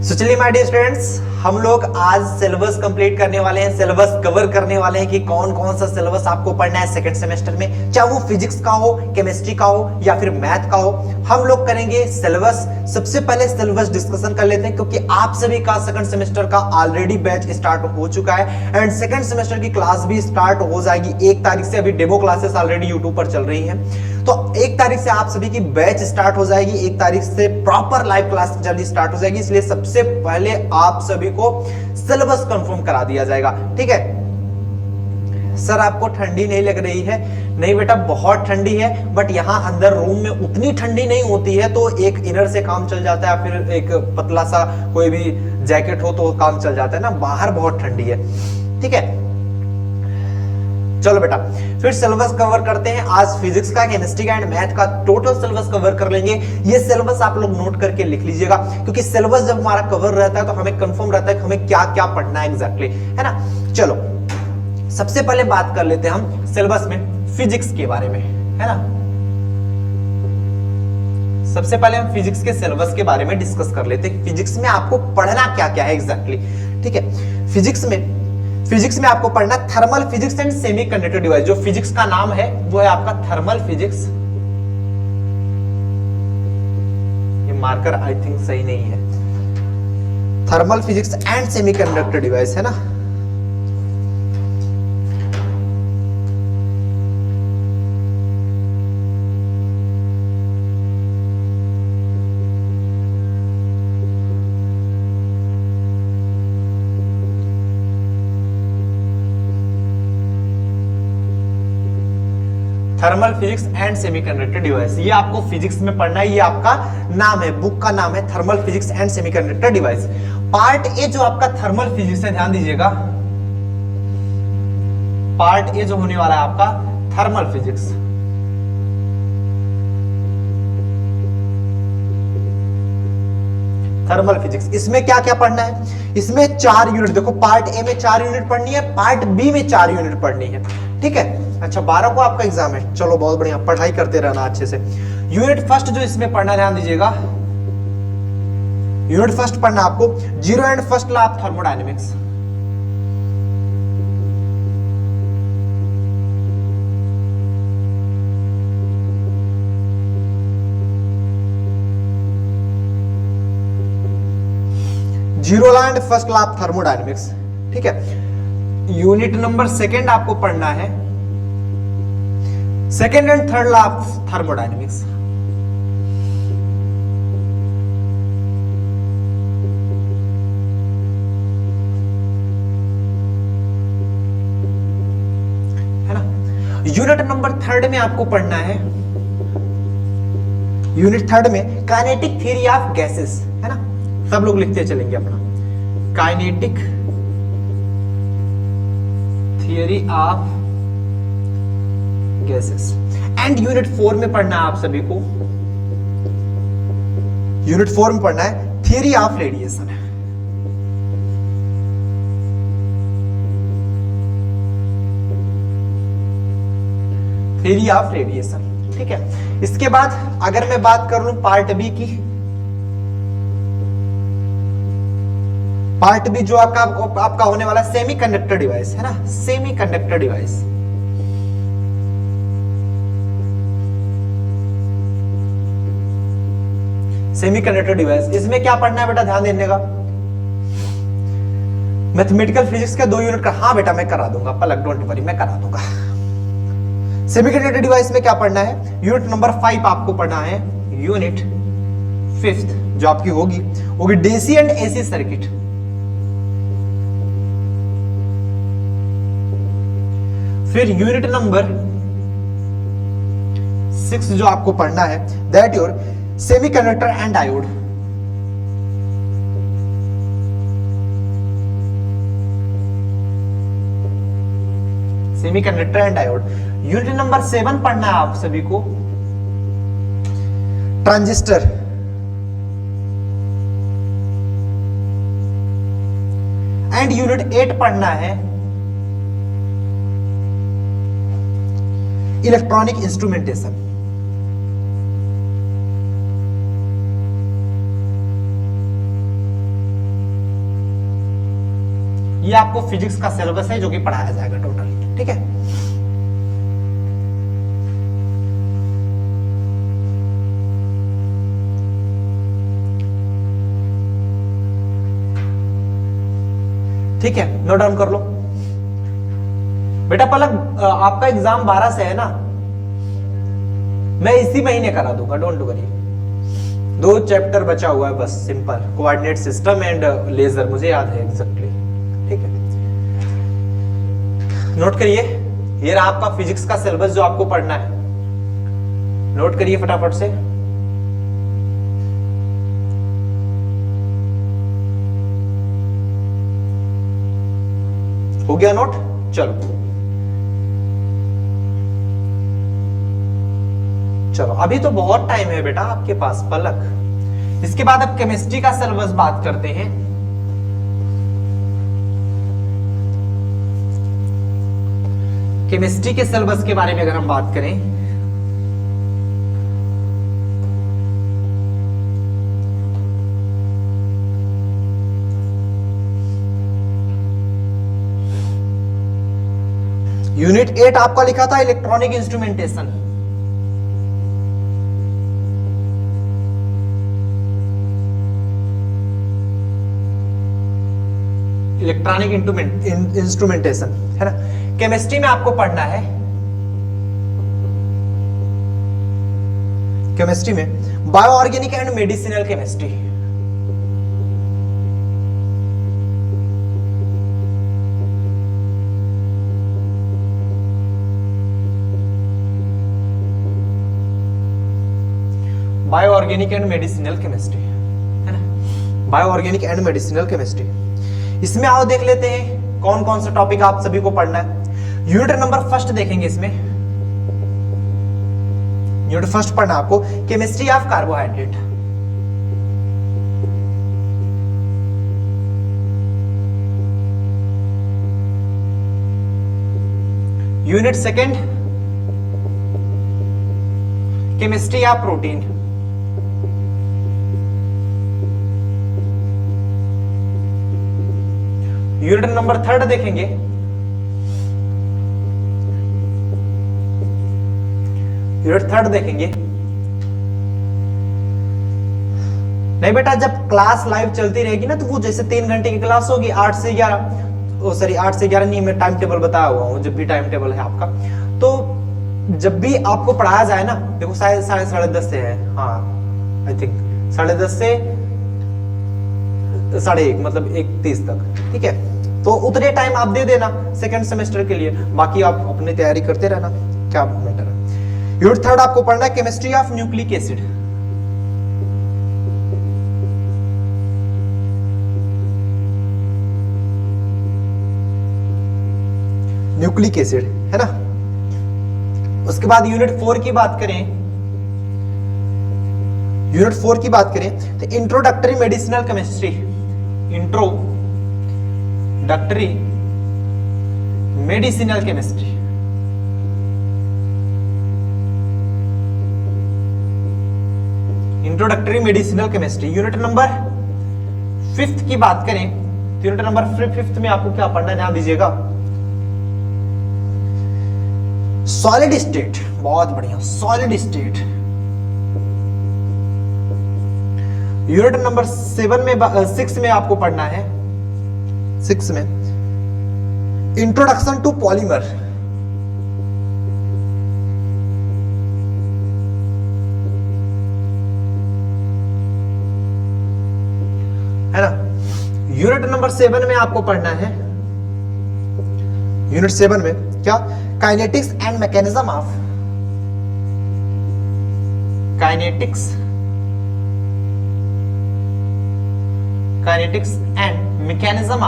चलिए my dear students, हम लोग आज सिलेबस कंप्लीट करने वाले हैं, सिलेबस कवर करने वाले हैं कि कौन कौन सा सिलेबस आपको पढ़ना है सेकंड सेमेस्टर में, चाहे वो फिजिक्स का हो, केमिस्ट्री का हो या फिर मैथ का हो। हम लोग करेंगे सिलेबस। सबसे पहले सिलेबस डिस्कशन कर लेते हैं क्योंकि आप सभी का सेकंड सेमेस्टर का ऑलरेडी बैच स्टार्ट हो चुका है एंड सेकंड सेमेस्टर की क्लास भी स्टार्ट हो जाएगी 1 तारीख से। अभी डेमो क्लासेस ऑलरेडी यूट्यूब पर चल रही हैं, तो 1 तारीख से आप सभी की बैच स्टार्ट हो जाएगी। 1 तारीख से प्रॉपर लाइव क्लास जल्दी स्टार्ट हो जाएगी, इसलिए सबसे पहले आप सभी को सिलेबस कंफर्म करा दिया जाएगा। ठीक है सर, आपको ठंडी नहीं लग रही है? नहीं बेटा, बहुत ठंडी है, बट यहाँ अंदर रूम में उतनी ठंडी नहीं होती है, तो एक इनर से काम चल जाता है, फिर एक पतला सा कोई भी जैकेट हो तो काम चल जाता है ना। बाहर बहुत ठंडी है। ठीक है, चलो बेटा फिर सिलेबस कवर करते हैं। आज फिजिक्स का, केमिस्ट्री का एंड मैथ का टोटल सिलेबस कवर कर लेंगे। ये सिलेबस आप लोग नोट करके लिख लीजिएगा क्योंकि सिलेबस जब हमारा कवर रहता है तो हमें कंफर्म रहता है कि हमें क्या क्या पढ़ना है एग्जैक्टली, है ना। चलो सबसे पहले बात कर लेते हैं हम सिलेबस में फिजिक्स के बारे में, है ना। सबसे पहले हम फिजिक्स के सिलेबस के बारे में डिस्कस कर लेते हैं। फिजिक्स में आपको पढ़ना क्या क्या है एग्जैक्टली। ठीक है, फिजिक्स में आपको पढ़ना thermal physics and semiconductor device. जो फिजिक्स का नाम है वो है आपका थर्मल फिजिक्स। ये मार्कर आई थिंक सही नहीं है। Thermal physics and semiconductor device, है ना। Thermal physics and semiconductor device, ये आपको फिजिक्स में पढ़ना है। ये आपका नाम है, बुक का नाम है thermal physics and semiconductor device. Part A जो आपका थर्मल फिजिक्स है, ध्यान दीजिएगा, पार्ट ए जो होने वाला है आपका थर्मल फिजिक्स। थर्मल फिजिक्स, इसमें क्या क्या पढ़ना है? इसमें 4 यूनिट, देखो पार्ट ए में 4 यूनिट पढ़नी है, पार्ट बी में 4 यूनिट पढ़नी है। ठीक है, अच्छा 12 को आपका एग्जाम है। चलो बहुत बढ़िया, पढ़ाई करते रहना अच्छे से। यूनिट फर्स्ट जो इसमें पढ़ना, ध्यान दीजिएगा, यूनिट फर्स्ट पढ़ना आपको zero and first law of thermodynamics. Zero law and first law of thermodynamics. ठीक है, यूनिट नंबर सेकंड आपको पढ़ना है second and third law of thermodynamics. है ना। यूनिट नंबर थर्ड में आपको पढ़ना है, यूनिट थर्ड में काइनेटिक थ्योरी ऑफ गैसेस, है ना। सब लोग लिखते चलेंगे अपना, kinetic theory of gases. And unit 4 में पढ़ना है आप सभी को, यूनिट 4 में पढ़ना है theory of radiation. Theory of radiation. ठीक है, इसके बाद अगर मैं बात कर लूं पार्ट बी की, पार्ट बी जो आपका होने वाला सेमीकंडक्टर डिवाइस, है ना, सेमीकंडक्टर डिवाइस। सेमीकंडक्टर डिवाइस, इसमें क्या पढ़ना है बेटा, ध्यान देने का। मैथमेटिकल फिजिक्स के 2 यूनिट का, हाँ बेटा मैं करा दूंगा, पलक डोंट वरी, मैं करा दूंगा। सेमीकंडक्टर डिवाइस में क्या पढ़ना है? यूनिट नंबर 5 आपको पढ़ना है, यूनिट 5th जो आपकी होगी डीसी एंड एसी सर्किट। फिर यूनिट नंबर 6 जो आपको पढ़ना है, that your semiconductor and diode. Semiconductor and diode. Unit number 7 पढ़ना है आप सभी को, ट्रांजिस्टर। एंड यूनिट 8 पढ़ना है इलेक्ट्रॉनिक इंस्ट्रूमेंटेशन। ये आपको फिजिक्स का सिलेबस है जो कि पढ़ाया जाएगा टोटल, ठीक है। ठीक है, नोट डाउन कर लो बेटा। पलक आपका एग्जाम 12 से है ना, मैं इसी महीने करा दूंगा, डोंट वरी। 2 चैप्टर बचा हुआ है बस, simple coordinate system and laser, मुझे याद है एग्जैक्टली, ठीक है। नोट करिए, ये रहा आपका फिजिक्स का सिलेबस जो आपको पढ़ना है, नोट करिए फटाफट से। हो गया नोट? चलो चलो, अभी तो बहुत टाइम है बेटा आपके पास पलक। इसके बाद अब केमिस्ट्री का सिलेबस बात करते हैं। केमिस्ट्री के सिलेबस के बारे में अगर हम बात करें, यूनिट 8 आपका लिखा था इलेक्ट्रॉनिक इंस्ट्रूमेंटेशन। इलेक्ट्रॉनिक इंस्ट्रूमेंटेशन है ना। केमिस्ट्री में आपको पढ़ना है, केमिस्ट्री में bio organic and medicinal chemistry. Bio organic and medicinal chemistry है ना, bio organic and medicinal chemistry. इसमें आओ देख लेते हैं कौन कौन सा टॉपिक आप सभी को पढ़ना है। यूनिट नंबर फर्स्ट देखेंगे इसमें, यूनिट फर्स्ट पढ़ना आपको chemistry of carbohydrate. Unit second chemistry of protein. Unit number third देखेंगे नहीं बेटा, जब क्लास लाइव चलती रहेगी ना तो वो जैसे 3 घंटे की क्लास होगी 8 से 11, सॉरी 8 से 11 नहीं, मैं टाइम टेबल बताया हुआ हूँ, जब भी टाइम टेबल है आपका, तो जब भी आपको पढ़ाया जाए ना, देखो शायद 10:30 से है, हाँ आई थिंक 10:30 से 1:30, मतलब 1:30 तक, ठीक है। तो उतने टाइम आप दे देना सेकंड सेमेस्टर के लिए, बाकी आप अपनी तैयारी करते रहना, क्या मैटर है। यूनिट थर्ड आपको पढ़ना है chemistry of nucleic acid. Nucleic acid है ना। उसके बाद यूनिट 4 की बात करें, यूनिट 4 की बात करें तो introductory medicinal chemistry, introductory medicinal chemistry. Introductory medicinal chemistry. Unit number 5 की बात करें तो यूनिट नंबर 5 में आपको क्या पढ़ना है, ध्यान दीजिएगा, सॉलिड स्टेट। बहुत बढ़िया, सॉलिड स्टेट। यूनिट नंबर 6 में आपको पढ़ना है, 6 में इंट्रोडक्शन टू पॉलीमर। है ना। यूनिट नंबर 7 में आपको पढ़ना है, यूनिट 7 में क्या, kinetics and mechanism of, kinetics and mechanism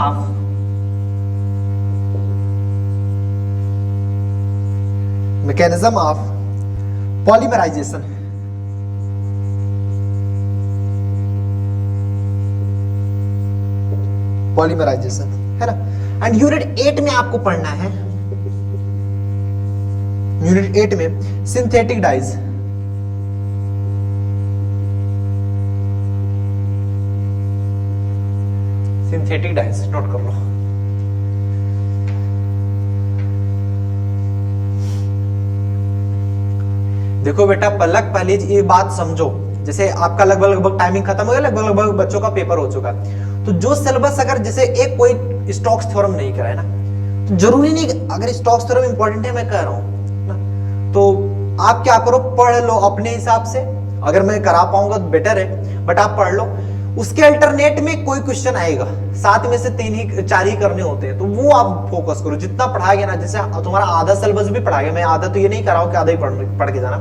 of polymerisation. Polymerisation है ना। एंड यूनिट 8 में आपको पढ़ना है, यूनिट 8 में synthetic dies. Synthetic dies note कर लो। देखो बेटा पलक, पहले ये बात समझो, जैसे आपका लगभग टाइमिंग खत्म हो गया, लगभग बच्चों का पेपर हो चुका है, तो जो सिलेबस अगर जैसे एक कोई स्टोक्स थ्योरम नहीं करा है ना, तो जरूरी नहीं, अगर स्टोक्स थ्योरम इंपॉर्टेंट है मैं कह रहा हूं, तो आप क्या करो, पढ़ लो अपने हिसाब से, अगर मैं करा पाऊंगा तो बेटर है, बट आप पढ़ लो, उसके अल्टरनेट में कोई क्वेश्चन आएगा, 7 में से 4 ही करने होते हैं, तो वो आप फोकस करो, जितना पढ़ा गया ना, जैसे तुम्हारा आधा सिलेबस भी पढ़ा गया, मैं आधा तो ये नहीं कराऊं कि आधा ही पढ़ के जाना,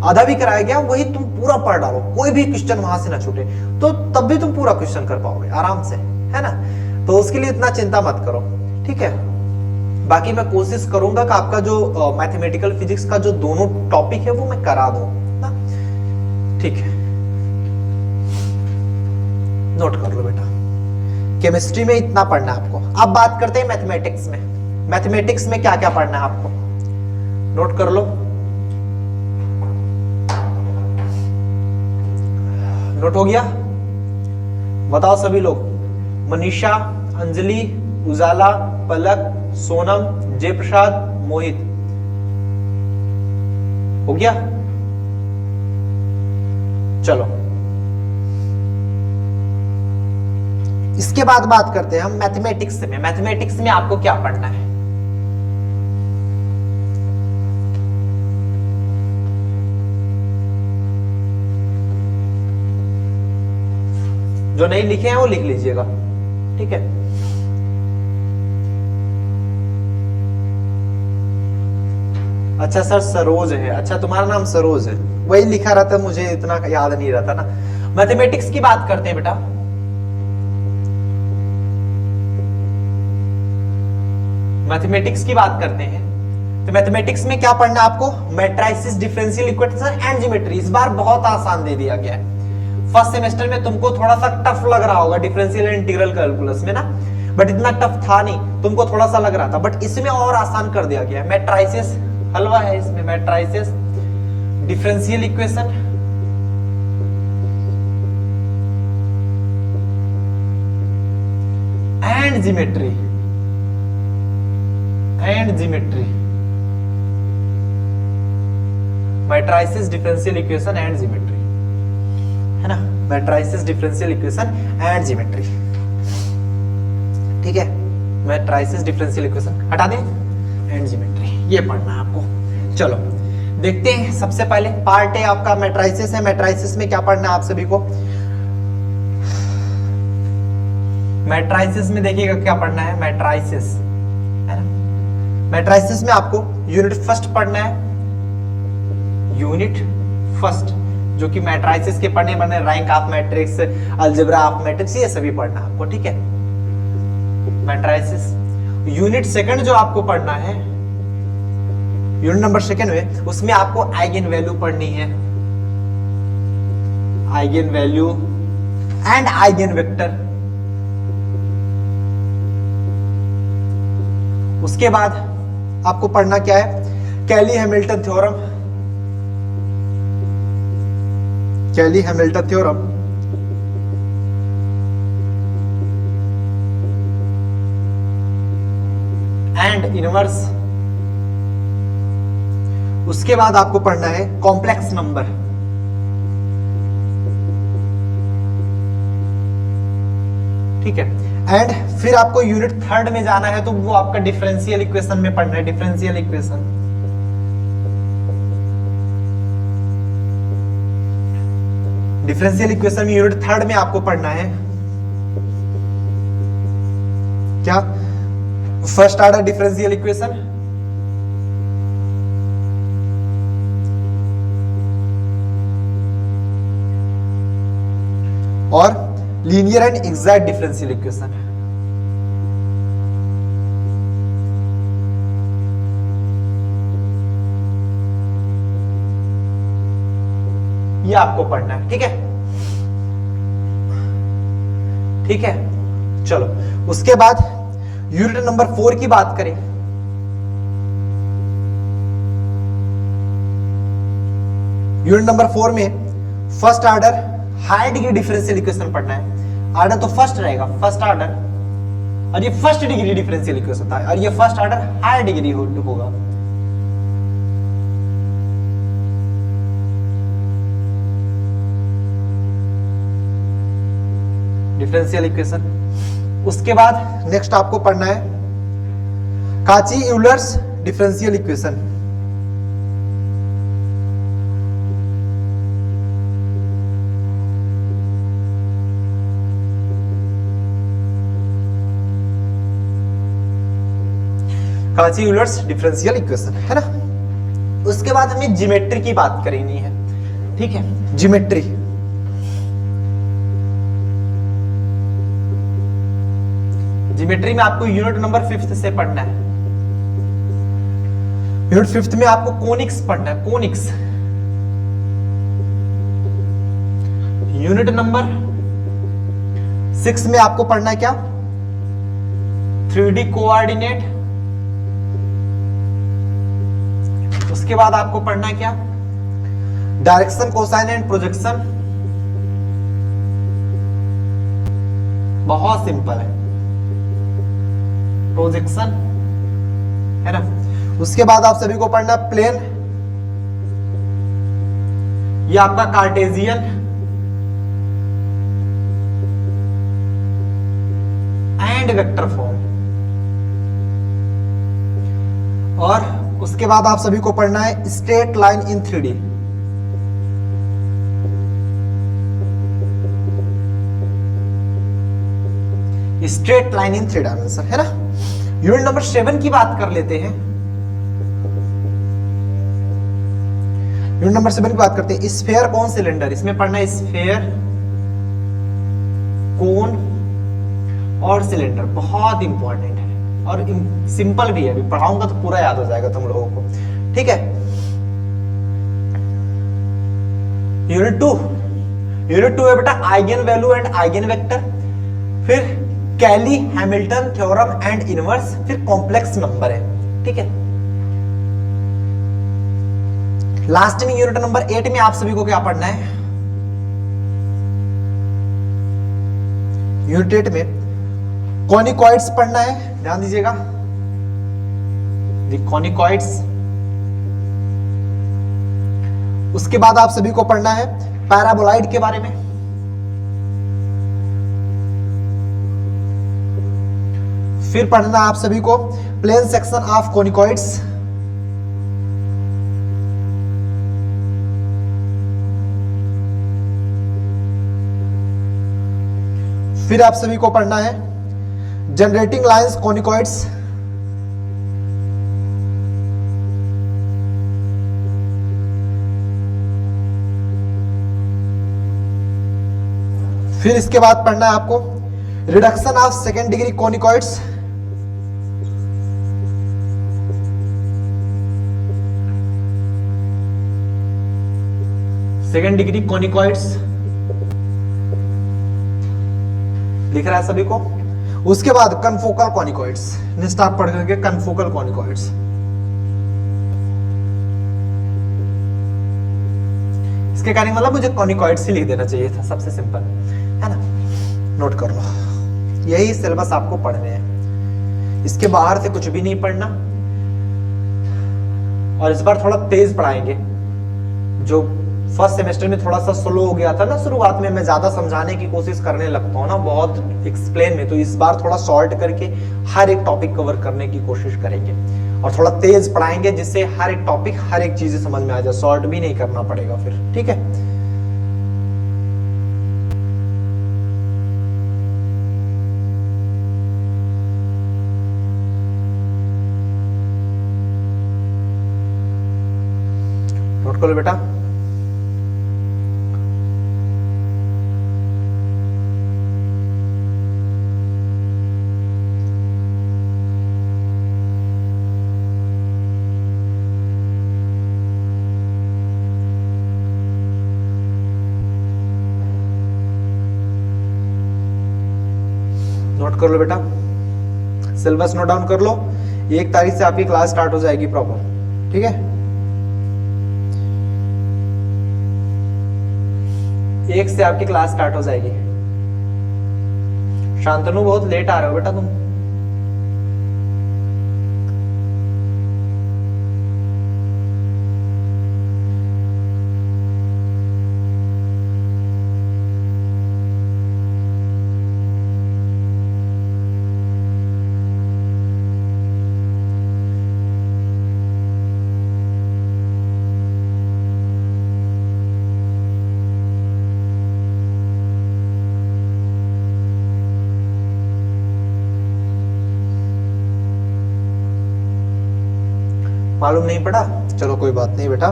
आधा भी कराया गया, वही तुम पूरा पढ़ डालो, कोई भी क्वेश्चन वहां से ना छूटे, तो तब भी तुम पूरा क्वेश्चन कर पाओगे आराम से, है ना। तो उसके लिए इतना चिंता मत करो, ठीक है। बाकी मैं कोशिश करूंगा कि आपका जो मैथमेटिकल फिजिक्स का जो दोनों टॉपिक है वो मैं करा दूं ना, ठीक है। नोट कर लो बेटा, केमिस्ट्री में इतना पढ़ना है आपको। अब बात करते हैं मैथमेटिक्स में। मैथमेटिक्स में क्या क्या पढ़ना है आपको, नोट कर लो। नोट हो गया, बताओ सभी लोग, मनीषा, अंजलि, उजाला, पलक, सोनम, जयप्रसाद, मोहित, हो गया? चलो इसके बाद बात करते हैं हम मैथमेटिक्स में। मैथमेटिक्स में आपको क्या पढ़ना है? जो नहीं लिखे हैं वो लिख लीजिएगा, ठीक है। अच्छा सर सरोज है, अच्छा तुम्हारा नाम सरोज है, वही लिखा रहता, मुझे इतना याद नहीं रहता ना। मैथमेटिक्स की बात करते हैं बेटा। मैथमेटिक्स की बात करते हैं, तो मैथमेटिक्स में क्या पढ़ना है आपको? Matrices, differential equation and geometry. इस बार बहुत आसान दे दिया गया है। फर्स्ट सेमेस्टर में तुमको थोड़ा सा टफ लग रहा होगा डिफरेंशियल एंड इंटीग्रल कैलकुलस में ना, बट इतना टफ था नहीं, तुमको थोड़ा सा लग रहा था, बट इसमें और आसान कर दिया गया है। मैट्रिसेस हलवा है इसमें, matrices, differential equation and geometry, matrices, differential equation and geometry, है ना। Matrices, differential equation and geometry, ठीक है। मैट्रिसेस, डिफरेंशियल इक्वेशन हटा दें, एंड ज्योमेट्री, ये पढ़ना है आपको। चलो देखते हैं, सबसे पहले पार्ट है आपका मैट्रिसेस है। मैट्रिसेस में क्या पढ़ना है आप सभी को? मैट्रिसेस में देखिएगा क्या पढ़ना है, मैट्रिसेस, है ना। मैट्रिसेस में आपको यूनिट फर्स्ट पढ़ना है, यूनिट फर्स्ट, जो कि मैट्रिसेस के पढ़ने बने, rank of matrix, algebra of matrix, ये सभी पढ़ना है आपको, ठीक है। मैट्रिसेस। यूनिट सेकंड जो आपको पढ़ना है, यूनिट नंबर सेकंड में, उसमें आपको आइगन वैल्यू पढ़नी है, eigen value and eigen vector. उसके बाद आपको पढ़ना क्या है? Cayley Hamilton theorem, Cayley Hamilton theorem, and inverse. उसके बाद आपको पढ़ना है कॉम्प्लेक्स नंबर, ठीक है। एंड फिर आपको यूनिट थर्ड में जाना है, तो वो आपका डिफरेंशियल इक्वेशन में पढ़ना है, डिफरेंशियल इक्वेशन। डिफरेंशियल इक्वेशन में यूनिट थर्ड में आपको पढ़ना है क्या? फर्स्ट ऑर्डर डिफरेंशियल इक्वेशन, और linear and exact differential equation. ये आपको पढ़ना है, ठीक है, ठीक है। चलो उसके बाद यूनिट नंबर 4 की बात करें। यूनिट नंबर 4 में first order high degree differential equation पढ़ना है। ऑर्डर तो फर्स्ट रहेगा, फर्स्ट ऑर्डर, और ये फर्स्ट डिग्री डिफरेंशियल इक्वेशन था, और ये फर्स्ट ऑर्डर हाई डिग्री होगा। Differential equation. उसके बाद नेक्स्ट आपको पढ़ना है काची यूलर्स डिफरेंशियल इक्वेशन। काची यूलर्स डिफरेंशियल इक्वेशन है ना। उसके बाद हमें ज्योमेट्री की बात करनी है, ठीक है। ज्योमेट्री, ज्योमेट्री में आपको यूनिट नंबर 5 से पढ़ना है। यूनिट 5 में आपको कोनिक्स पढ़ना है, कोनिक्स। यूनिट नंबर 6 में आपको पढ़ना है क्या, 3D कोऑर्डिनेट। उसके बाद आपको पढ़ना है क्या, डायरेक्शन, कोसाइन एंड प्रोजेक्शन। बहुत सिंपल है, प्रोजेक्शन है ना। उसके बाद आप सभी को पढ़ना है प्लेन, ये आपका कार्टेशियन एंड वेक्टर फॉर्म। और उसके बाद आप सभी को पढ़ना है straight line in 3D। Straight line in 3 dimension है ना। यूनिट नंबर 7 की बात कर लेते हैं। यूनिट नंबर 7 की बात करते हैं, स्फेयर, कोन, सिलेंडर। इसमें पढ़ना है स्फेयर, कोन और सिलेंडर। बहुत इंपॉर्टेंट है और सिंपल भी है, अभी पढ़ाऊंगा तो पूरा याद हो जाएगा तुम लोगों को, ठीक है। यूनिट 2, यूनिट 2 है बेटा eigen value and eigen vector, फिर कैली हैमिल्टन थ्योरम एंड इनवर्स, फिर कॉम्प्लेक्स नंबर है, ठीक है। लास्ट में यूनिट नंबर 8 में आप सभी को क्या पढ़ना है, यूनिट 8 में कॉनिकॉइड्स पढ़ना है, ध्यान दीजिएगा, कॉनिकॉइड्स। उसके बाद आप सभी को पढ़ना है पैराबोलाइड के बारे में, फिर पढ़ना आप सभी को प्लेन सेक्शन ऑफ कॉनिकॉइड्स, फिर आप सभी को पढ़ना है जनरेटिंग लाइंस कॉनिकॉइड्स, फिर इसके बाद पढ़ना है आपको reduction of second degree conicoids, second degree conicoids दिख रहा है सभी को। उसके बाद कनफोकल कॉनिकॉइड्स, नेक्स्ट आप पढ़ करके कनफोकल कॉनिकॉइड्स। इसके कारण मतलब मुझे कॉनिकॉइड्स ही लिख देना चाहिए था, सबसे सिंपल है ना, नोट कर लो। यही सिलेबस आपको पढ़ने हैं, इसके बाहर से कुछ भी नहीं पढ़ना। और इस बार थोड़ा तेज पढ़ाएंगे, जो फर्स्ट सेमेस्टर में थोड़ा सा स्लो हो गया था ना, शुरुआत में मैं ज्यादा समझाने की कोशिश करने लगता हूँ ना, बहुत एक्सप्लेन में, तो इस बार थोड़ा शॉर्ट करके हर एक टॉपिक कवर करने की कोशिश करेंगे और थोड़ा तेज पढ़ाएंगे, जिससे हर एक टॉपिक हर एक चीज समझ में आ जाए, शॉर्ट भी नहीं करना पड़ेगा फिर, ठीक है। नोट कर लो बेटा। नोट कर लो बेटा, सिलेबस नोट डाउन कर लो। 1 तारीख से आपकी क्लास स्टार्ट हो जाएगी प्रॉपर, ठीक है। 1 से आपकी क्लास स्टार्ट हो जाएगी। शांतनु बहुत लेट आ रहे हो बेटा तुम। मालूम नहीं पड़ा? चलो कोई बात नहीं बेटा,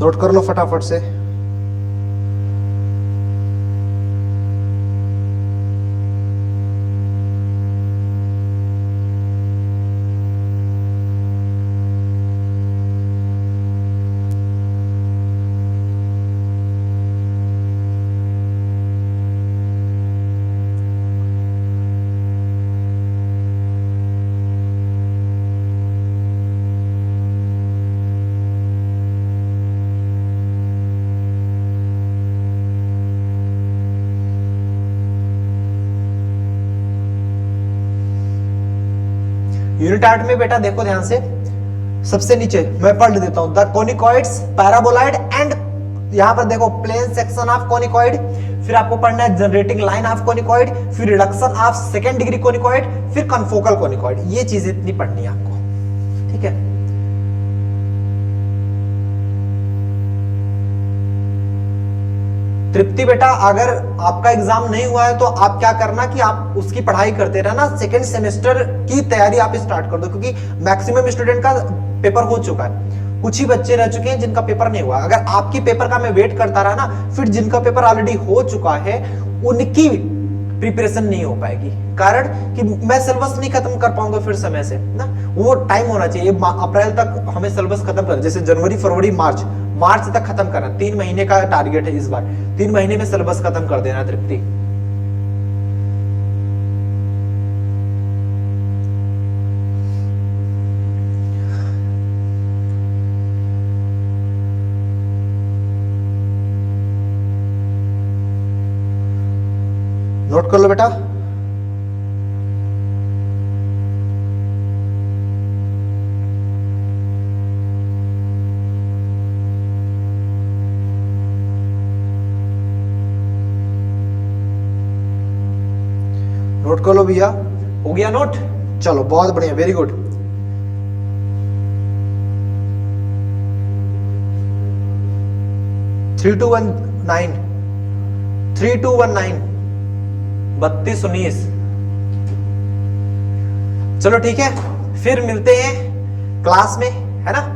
नोट कर लो फटाफट से। यूनिट 8 में बेटा देखो ध्यान से, सबसे नीचे मैं पढ़ देता हूं, द कोनिकॉइड्स पैराबोलॉइड एंड, यहां पर देखो प्लेन सेक्शन ऑफ कोनिकॉइड, फिर आपको पढ़ना है जनरेटिंग लाइन ऑफ कोनिकॉइड, फिर रिडक्शन ऑफ सेकेंड डिग्री कोनिकॉइड, फिर कन्फोकल कोनिकॉइड। ये चीजें इतनी पढ़नी है आपको, ठीक है। तृप्ति बेटा, अगर आपका एग्जाम नहीं हुआ है तो आप क्या करना कि आप उसकी पढ़ाई करते रहना, सेकेंड सेमेस्टर की तैयारी आप स्टार्ट कर दो, क्योंकि मैक्सिमम स्टूडेंट का पेपर हो चुका है, कुछ ही बच्चे रह चुके हैं जिनका पेपर नहीं हुआ। अगर आपकी पेपर का मैं वेट करता रहा ना, फिर जिनका पेपर ऑलरेडी हो चुका है उनकी प्रिपरेशन नहीं हो पाएगी, कारण कि मैं सिलेबस नहीं खत्म कर पाऊंगा फिर समय से ना, वो टाइम होना चाहिए। अप्रैल तक हमें सिलेबस खत्म कर, जैसे जनवरी फरवरी मार्च तक खत्म करना, 3 महीने का टारगेट है इस बार, 3 महीने में सिलेबस खत्म कर देना तृप्ति। नोट कर लो बेटा। नोट कर लो भैया, हो गया नोट? चलो बहुत बढ़िया, very good. Three two one nine 3219 3219। चलो ठीक है, फिर मिलते हैं क्लास में, है ना।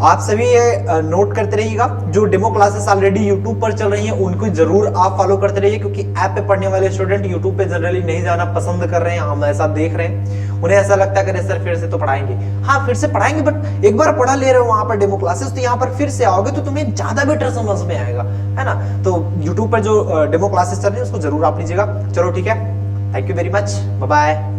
आप सभी ये नोट करते रहिएगा, जो डेमो क्लासेस ऑलरेडी यूट्यूब पर चल रही हैं उनको जरूर आप फॉलो करते रहिए, क्योंकि ऐप पे पढ़ने वाले स्टूडेंट यूट्यूब पे जनरली नहीं जाना पसंद कर रहे हैं, हम ऐसा देख रहे हैं। उन्हें ऐसा लगता है कि सर फिर से तो पढ़ाएंगे, हाँ फिर से पढ़ाएंगे, बट एक बार पढ़ा ले रहे हो वहां पर डेमो क्लासेस, तो यहाँ पर फिर से आओगे तो तुम्हें ज्यादा बेटर समझ में आएगा, है ना। तो यूट्यूब पर जो डेमो क्लासेस चल रही है उसको जरूर आप लीजिएगा। चलो ठीक है, thank you very much, bye bye.